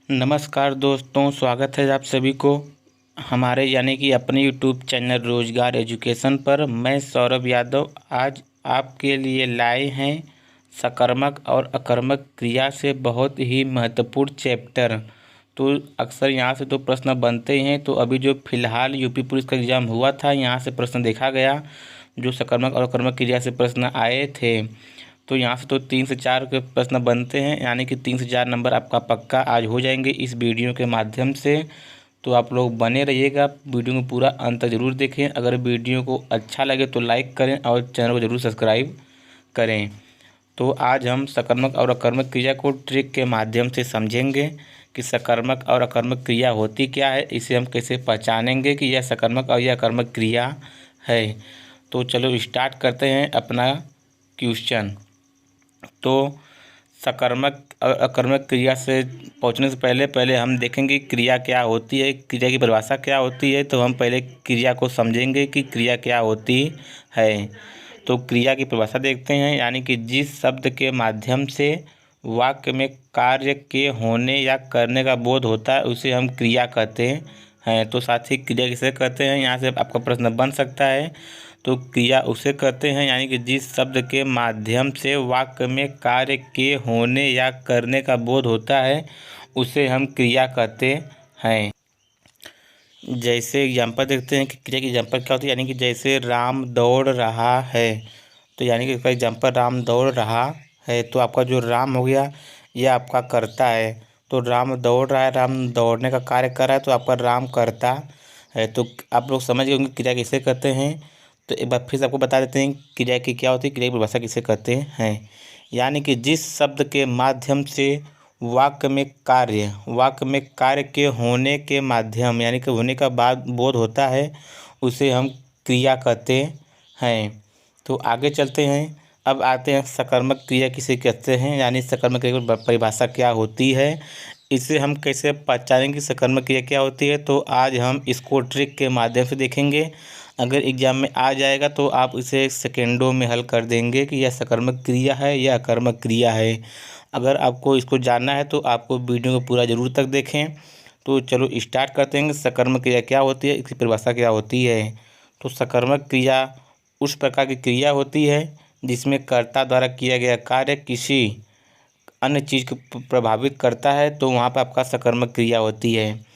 नमस्कार दोस्तों, स्वागत है आप सभी को हमारे यानी कि अपने यूट्यूब चैनल रोजगार एजुकेशन पर। मैं सौरभ यादव आज आपके लिए लाए हैं सकर्मक और अकर्मक क्रिया से बहुत ही महत्वपूर्ण चैप्टर। तो अक्सर यहाँ से तो प्रश्न बनते हैं। तो अभी जो फिलहाल यूपी पुलिस का एग्ज़ाम हुआ था, यहाँ से प्रश्न देखा गया जो सकर्मक और अकर्मक क्रिया से प्रश्न आए थे। तो यहाँ से तो 3 से 4 के प्रश्न बनते हैं, यानी कि 3 से 4 नंबर आपका पक्का आज हो जाएंगे इस वीडियो के माध्यम से। तो आप लोग बने रहिएगा, वीडियो को पूरा अंत तक जरूर देखें। अगर वीडियो को अच्छा लगे तो लाइक करें और चैनल को जरूर सब्सक्राइब करें। तो आज हम सकर्मक और अकर्मक क्रिया को ट्रिक के माध्यम से समझेंगे कि सकर्मक और अकर्मक क्रिया होती क्या है, इसे हम कैसे पहचानेंगे कि यह सकर्मक और यह अकर्मक क्रिया है। तो चलो स्टार्ट करते हैं अपना क्वेश्चन। तो सकर्मक और अकर्मक क्रिया से पहुंचने से पहले हम देखेंगे क्रिया क्या होती है, क्रिया की परिभाषा क्या होती है। तो हम पहले क्रिया को समझेंगे कि क्रिया क्या होती है। तो क्रिया की परिभाषा देखते हैं, यानी कि जिस शब्द के माध्यम से वाक्य में कार्य के होने या करने का बोध होता है उसे हम क्रिया कहते हैं। तो साथ ही क्रिया किसे कहते हैं, यहाँ से आपका प्रश्न बन सकता है। तो क्रिया उसे कहते हैं यानी कि जिस शब्द के माध्यम से वाक्य में कार्य के होने या करने का बोध होता है उसे हम क्रिया कहते हैं। जैसे एग्जाम्पल देखते हैं कि क्रिया की एग्जाम्पल क्या होती है, यानी कि जैसे राम दौड़ रहा है। तो यानी कि इसका एग्जाम्पल राम दौड़ रहा है। तो आपका जो राम हो गया यह आपका कर्ता है। तो राम दौड़ रहा है, राम दौड़ने का कार्य कर रहा है, तो आपका राम कर्ता है। तो आप लोग समझ गए होंगे क्रिया किसे कहते हैं। तो एक बार फिर से आपको बता देते हैं क्रिया की क्या होती है, क्रिया की परिभाषा किसे कहते हैं। यानी कि जिस शब्द के माध्यम से वाक्य में कार्य के होने के माध्यम यानी कि होने का बाद बोध होता है उसे हम क्रिया कहते हैं। तो आगे चलते हैं, अब आते हैं सकर्मक क्रिया किसे कहते हैं, यानी सकर्मक क्रिया की परिभाषा क्या होती है, इसे हम कैसे पहचानेंगे सकर्मक क्रिया क्या होती है। तो आज हम इसको ट्रिक के माध्यम से देखेंगे। अगर एग्जाम में आ जाएगा तो आप इसे सेकेंडों में हल कर देंगे कि यह सकर्मक क्रिया है या अकर्मक क्रिया है। अगर आपको इसको जानना है तो आपको वीडियो को पूरा जरूर तक देखें। तो चलो स्टार्ट करते हैं, सकर्मक क्रिया क्या होती है, इसकी परिभाषा क्या होती है। तो सकर्मक क्रिया उस प्रकार की क्रिया होती है जिसमें कर्ता द्वारा किया गया कार्य किसी अन्य चीज़ को प्रभावित करता है, तो वहाँ पर आपका सकर्मक क्रिया होती है।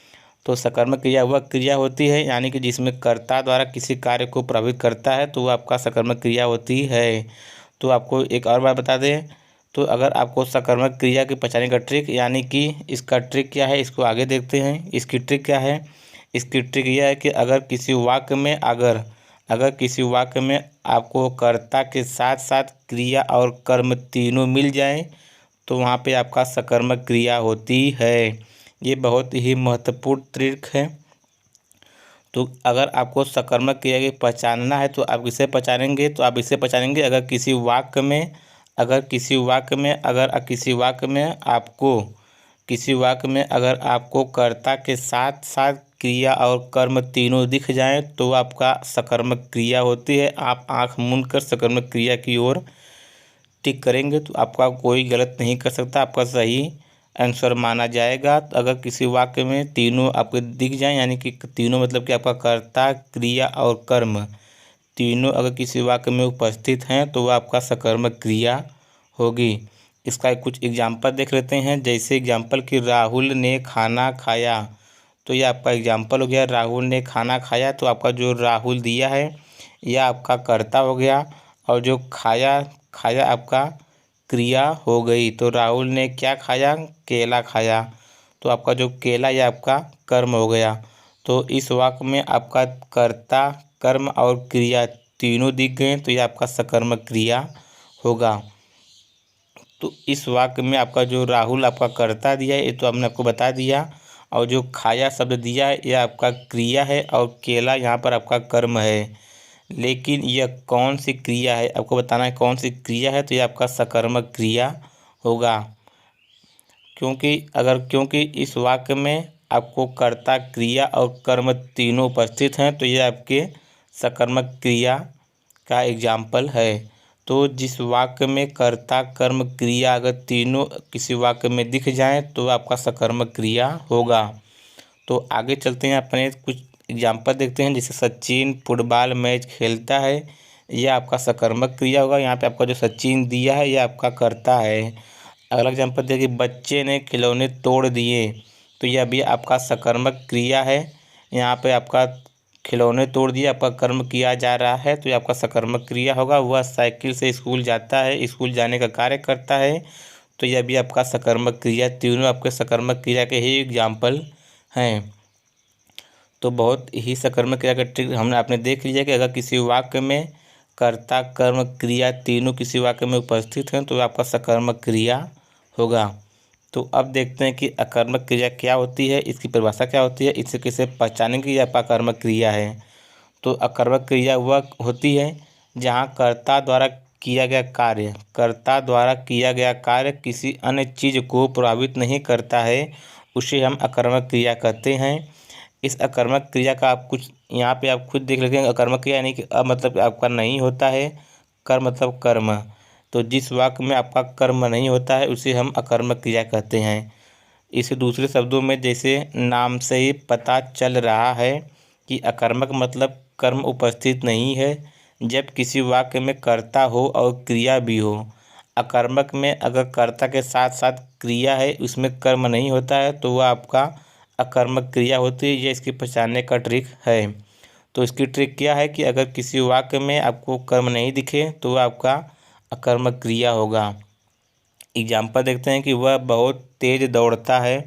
तो सकर्मक क्रिया वह क्रिया होती है यानी कि जिसमें कर्ता द्वारा किसी कार्य को प्रभावित करता है, तो वह आपका सकर्मक क्रिया होती है। तो आपको एक और बात बता दें, तो अगर आपको सकर्मक क्रिया की पहचानने का ट्रिक यानी कि इसका ट्रिक क्या है, इसको आगे देखते हैं। इसकी ट्रिक क्या है, इसकी ट्रिक यह है कि अगर किसी वाक्य में आपको कर्ता के साथ साथ क्रिया और कर्म तीनों मिल जाए तो वहाँ पे आपका सकर्मक क्रिया होती है। ये बहुत ही महत्वपूर्ण ट्रिक है। तो अगर आपको सकर्मक क्रिया की पहचानना है तो आप इसे पहचानेंगे, तो आप इसे पहचानेंगे अगर किसी वाक्य में अगर आपको कर्ता के साथ साथ क्रिया और कर्म तीनों दिख जाएं तो आपका सकर्मक क्रिया होती है। आप आंख मूंद कर सकर्मक क्रिया की ओर टिक करेंगे तो आपका कोई गलत नहीं कर सकता, आपका सही आंसर माना जाएगा। तो अगर किसी वाक्य में तीनों आपको दिख जाएं, यानी कि तीनों मतलब कि आपका कर्ता क्रिया और कर्म तीनों अगर किसी वाक्य में उपस्थित हैं तो वह आपका सकर्मक क्रिया होगी। इसका कुछ एग्जाम्पल देख लेते हैं। जैसे एग्जाम्पल कि राहुल ने खाना खाया। तो यह आपका एग्जाम्पल हो गया, राहुल ने खाना खाया। तो आपका जो राहुल दिया है यह आपका कर्ता हो गया और जो खाया आपका क्रिया हो गई। तो राहुल ने क्या खाया, केला खाया। तो आपका जो केला यह आपका कर्म हो गया। तो इस वाक्य में आपका कर्ता कर्म और क्रिया तीनों दिख गए तो यह आपका सकर्मक क्रिया होगा। तो इस वाक्य में आपका जो राहुल आपका कर्ता दिया है ये तो हमने आपको बता दिया, और जो खाया शब्द दिया है यह आपका क्रिया है और केला यहाँ पर आपका कर्म है। लेकिन यह कौन सी क्रिया है आपको बताना है, कौन सी क्रिया है। तो यह आपका सकर्मक क्रिया होगा, क्योंकि इस वाक्य में आपको कर्ता क्रिया और कर्म तीनों उपस्थित हैं तो यह आपके सकर्मक क्रिया का एग्जाम्पल है। तो जिस वाक्य में कर्ता कर्म क्रिया अगर तीनों किसी वाक्य में दिख जाएं तो आपका सकर्मक क्रिया होगा। तो आगे चलते हैं, अपने कुछ एग्जाम्पल देखते हैं। जैसे सचिन फुटबॉल मैच खेलता है, यह आपका सकर्मक क्रिया होगा। यहाँ पे आपका जो सचिन दिया है यह आपका कर्ता है। अगला एग्जाम्पल देखिए, बच्चे ने खिलौने तोड़ दिए, तो यह भी आपका सकर्मक क्रिया है। यहाँ पे आपका खिलौने तोड़ दिए, आपका कर्म किया जा रहा है, तो ये आपका सकर्मक क्रिया होगा। वह साइकिल से स्कूल जाता है, स्कूल जाने का कार्य करता है, तो यह भी आपका सकर्मक क्रिया। तीनों आपके सकर्मक क्रिया के ही एग्जाम्पल हैं। तो बहुत ही सकर्मक क्रिया का ट्रिक हमने आपने देख लिया कि अगर किसी वाक्य में कर्ता कर्म क्रिया तीनों किसी वाक्य में उपस्थित हैं तो आपका सकर्मक क्रिया होगा। तो अब देखते हैं कि अकर्मक क्रिया क्या होती है, इसकी परिभाषा क्या होती है, इसे कैसे पहचानेंगे कि आपका कर्मक क्रिया है। तो अकर्मक क्रिया वह होती है जहाँ कर्ता द्वारा किया गया कार्य किसी अन्य चीज़ को प्रभावित नहीं करता है, उसे हम अकर्मक क्रिया कहते हैं। इस अकर्मक क्रिया का आप कुछ यहाँ पे आप खुद देख लेते हैं। अकर्मक क्रिया यानी कि अब मतलब आपका नहीं होता है, कर्म मतलब कर्म। तो जिस वाक्य में आपका कर्म नहीं होता है उसे हम अकर्मक क्रिया कहते हैं। इसे दूसरे शब्दों में जैसे नाम से ही पता चल रहा है कि अकर्मक मतलब कर्म उपस्थित नहीं है जब किसी वाक्य में कर्ता हो और क्रिया भी हो। अकर्मक में अगर कर्ता के साथ साथ क्रिया है, उसमें कर्म नहीं होता है, तो वह आपका अकर्मक क्रिया होती है। ये इसकी पहचानने का ट्रिक है। तो इसकी ट्रिक क्या है कि अगर किसी वाक्य में आपको कर्म नहीं दिखे तो वह आपका अकर्मक क्रिया होगा। एग्जाम्पल देखते हैं कि वह बहुत तेज़ दौड़ता है,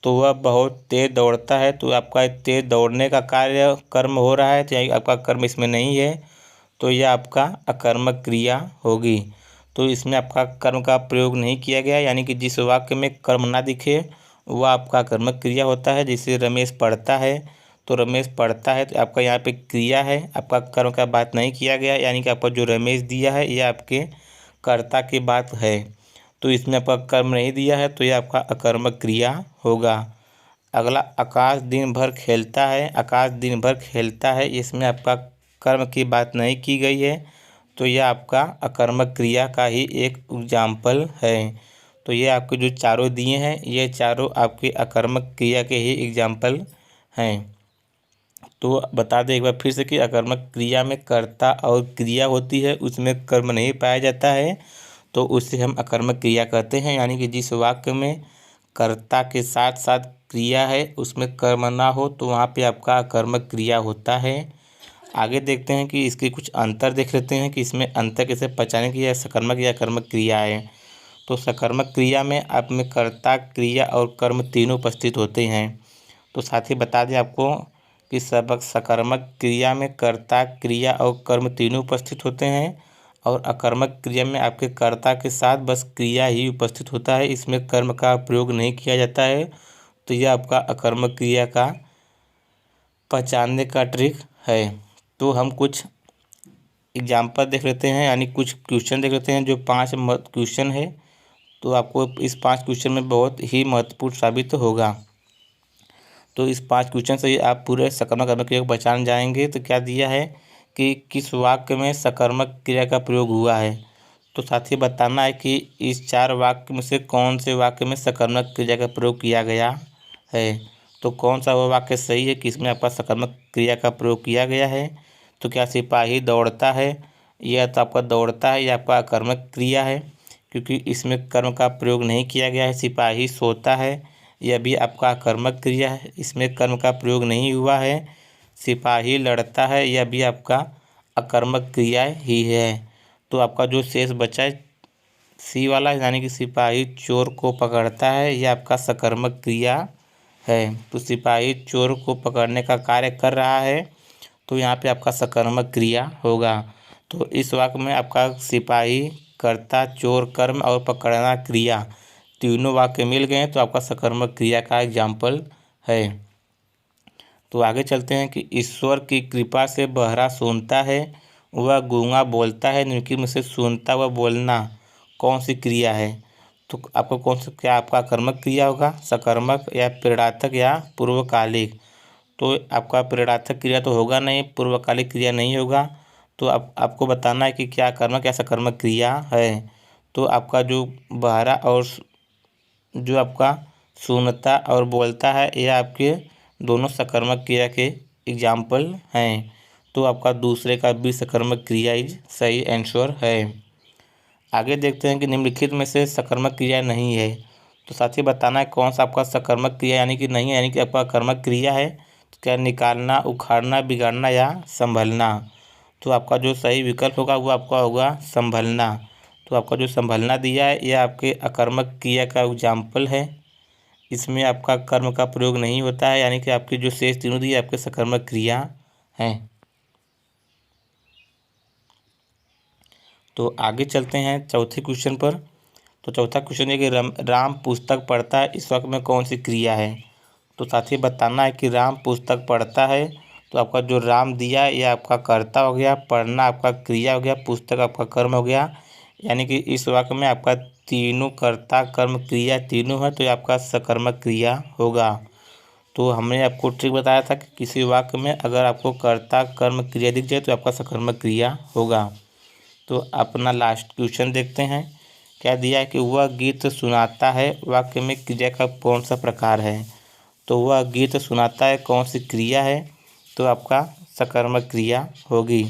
तो वह बहुत तेज़ दौड़ता है, तो आपका तेज़ दौड़ने का कार्य कर्म हो रहा है, तो आपका कर्म इसमें नहीं है, तो यह आपका अकर्मक क्रिया होगी। तो इसमें आपका कर्म का प्रयोग नहीं किया गया, यानी कि जिस वाक्य में कर्म ना दिखे वह आपका कर्मक क्रिया होता है। जैसे रमेश पढ़ता है, तो रमेश पढ़ता है, तो आपका यहाँ पे क्रिया है, आपका कर्म का बात नहीं किया गया, यानी कि आपका जो रमेश दिया है यह आपके कर्ता की बात है। तो इसमें आपका कर्म नहीं दिया है, तो यह आपका अकर्मक क्रिया होगा। अगला, आकाश दिन भर खेलता है, आकाश दिन भर खेलता है, इसमें आपका कर्म की बात नहीं की गई है, तो यह आपका अकर्मक क्रिया का ही एक एग्जाम्पल है। तो ये आपके जो चारों दिए हैं ये चारों आपके अकर्मक क्रिया के ही एग्जाम्पल हैं। तो बता दें एक बार फिर से कि अकर्मक क्रिया में कर्ता और क्रिया होती है, उसमें कर्म नहीं पाया जाता है, तो उसे हम अकर्मक क्रिया कहते हैं। यानी कि जिस वाक्य में कर्ता के साथ साथ क्रिया है उसमें कर्म ना हो तो वहाँ पे आपका अकर्मक क्रिया होता है। आगे देखते हैं कि इसके कुछ अंतर देख लेते हैं कि इसमें अंतर कैसे पहचाने कि यह सकर्मक या कर्मक क्रिया है। तो सकर्मक क्रिया में आप में कर्ता क्रिया और कर्म तीनों उपस्थित होते हैं। तो साथ ही बता दें आपको कि सबक सकर्मक क्रिया में कर्ता क्रिया और कर्म तीनों उपस्थित होते हैं, और अकर्मक क्रिया में आपके कर्ता के साथ बस क्रिया ही उपस्थित होता है, इसमें कर्म का प्रयोग नहीं किया जाता है। तो यह आपका अकर्मक क्रिया का पहचानने का ट्रिक है। तो हम कुछ एग्जाम्पल देख लेते हैं, यानी कुछ क्वेश्चन देख लेते हैं जो 5 क्वेश्चन है। तो आपको इस 5 क्वेश्चन में बहुत ही महत्वपूर्ण साबित होगा। तो इस 5 क्वेश्चन से आप पूरे सकर्मक कर्मक क्रिया को पहचान जाएंगे। तो क्या दिया है कि किस वाक्य में सकर्मक क्रिया का प्रयोग हुआ है। तो साथ ही बताना है कि इस 4 वाक्य में से कौन से वाक्य में सकर्मक क्रिया का प्रयोग किया गया है। तो कौन सा वह वाक्य सही है कि इसमें आपका सकर्मक क्रिया का प्रयोग किया गया है। तो क्या सिपाही दौड़ता है, यह तो आपका दौड़ता है, यह आपका अकर्मक क्रिया है क्योंकि इसमें कर्म का प्रयोग नहीं किया गया है। सिपाही सोता है, यह भी आपका अकर्मक क्रिया है, इसमें कर्म का प्रयोग नहीं हुआ है। सिपाही लड़ता है, यह भी आपका अकर्मक क्रिया ही है। तो आपका जो शेष बचा है सी वाला, यानी कि सिपाही चोर को पकड़ता है, यह आपका सकर्मक क्रिया है। तो सिपाही चोर को पकड़ने का कार्य कर रहा है, तो यहाँ पे आपका सकर्मक क्रिया होगा। तो इस वाक्य में आपका सिपाही कर्ता चोर कर्म और पकड़ना क्रिया तीनों वाक्य मिल गए हैं, तो आपका सकर्मक क्रिया का एग्जाम्पल है। तो आगे चलते हैं कि ईश्वर की कृपा से बहरा सुनता है, वह गूंगा बोलता है, निम्नलिखित में से सुनता व बोलना कौन सी क्रिया है। तो आपको कौन सा क्या आपका कर्मक क्रिया होगा, सकर्मक या प्रेरणार्थक या पूर्वकालिक। तो आपका प्रेरणार्थक क्रिया तो होगा नहीं, पूर्वकालिक क्रिया नहीं होगा, तो आपको बताना है कि क्या कर्मक या सकर्मक क्रिया है। तो आपका जो बहरा और जो आपका सुनता और बोलता है, यह आपके दोनों सकर्मक क्रिया के एग्जाम्पल हैं। तो आपका दूसरे का भी सकर्मक क्रिया इज सही आंसर है। आगे देखते हैं कि निम्नलिखित में से सकर्मक क्रिया नहीं है। तो साथ ही बताना है कौन सा आपका सकर्मक क्रिया यानी कि नहीं है, यानी कि आपका कर्मक क्रिया है। तो क्या निकालना, उखाड़ना, बिगाड़ना या संभलना। तो आपका जो सही विकल्प होगा वो आपका होगा संभलना। तो आपका जो संभलना दिया है यह आपके अकर्मक क्रिया का एग्जाम्पल है। इसमें आपका कर्म का प्रयोग नहीं होता है, यानी कि आपके जो शेष तीनों दिए आपके सकर्मक क्रिया हैं। तो आगे चलते हैं चौथे क्वेश्चन पर। तो चौथा क्वेश्चन है कि राम पुस्तक पढ़ता है, इस वक्त में कौन सी क्रिया है। तो साथ ही बताना है कि राम पुस्तक पढ़ता है। तो आपका जो राम दिया है यह आपका कर्ता हो गया, पढ़ना आपका क्रिया हो गया, पुस्तक आपका कर्म हो गया। यानी कि इस वाक्य में आपका तीनों कर्ता कर्म क्रिया तीनों है, तो ये आपका सकर्मक क्रिया होगा। तो हमने आपको ट्रिक बताया था कि किसी वाक्य में अगर आपको कर्ता कर्म क्रिया दिख जाए तो आपका सकर्मक क्रिया होगा। तो अपना लास्ट क्वेश्चन देखते हैं। क्या दिया है कि वह गीत सुनाता है, वाक्य में क्रिया का कौन सा प्रकार है। तो वह गीत सुनाता है कौन सी क्रिया है। तो आपका सकर्मक क्रिया होगी,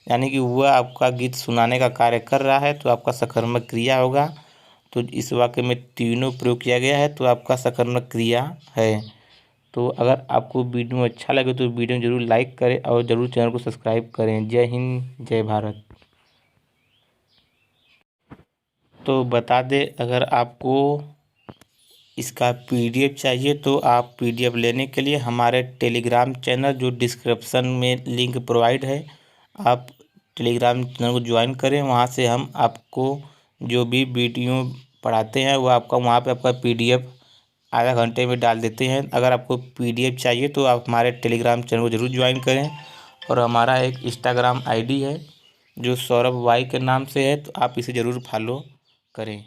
यानी कि वह आपका गीत सुनाने का कार्य कर रहा है, तो आपका सकर्मक क्रिया होगा। तो इस वाक्य में तीनों प्रयोग किया गया है, तो आपका सकर्मक क्रिया है। तो अगर आपको वीडियो अच्छा लगे तो वीडियो जरूर लाइक करें और ज़रूर चैनल को सब्सक्राइब करें। जय हिंद, जय भारत। तो बता दें, अगर आपको इसका पीडीएफ चाहिए तो आप पीडीएफ लेने के लिए हमारे टेलीग्राम चैनल जो डिस्क्रिप्शन में लिंक प्रोवाइड है, आप टेलीग्राम चैनल को ज्वाइन करें। वहाँ से हम आपको जो भी वीडियो पढ़ाते हैं वो आपका वहाँ पे आपका पीडीएफ आधा घंटे में डाल देते हैं। अगर आपको पीडीएफ चाहिए तो आप हमारे टेलीग्राम चैनल को ज़रूर ज्वाइन करें। और हमारा एक इंस्टाग्राम आईडी है जो सौरभ वाई के नाम से है, तो आप इसे ज़रूर फॉलो करें।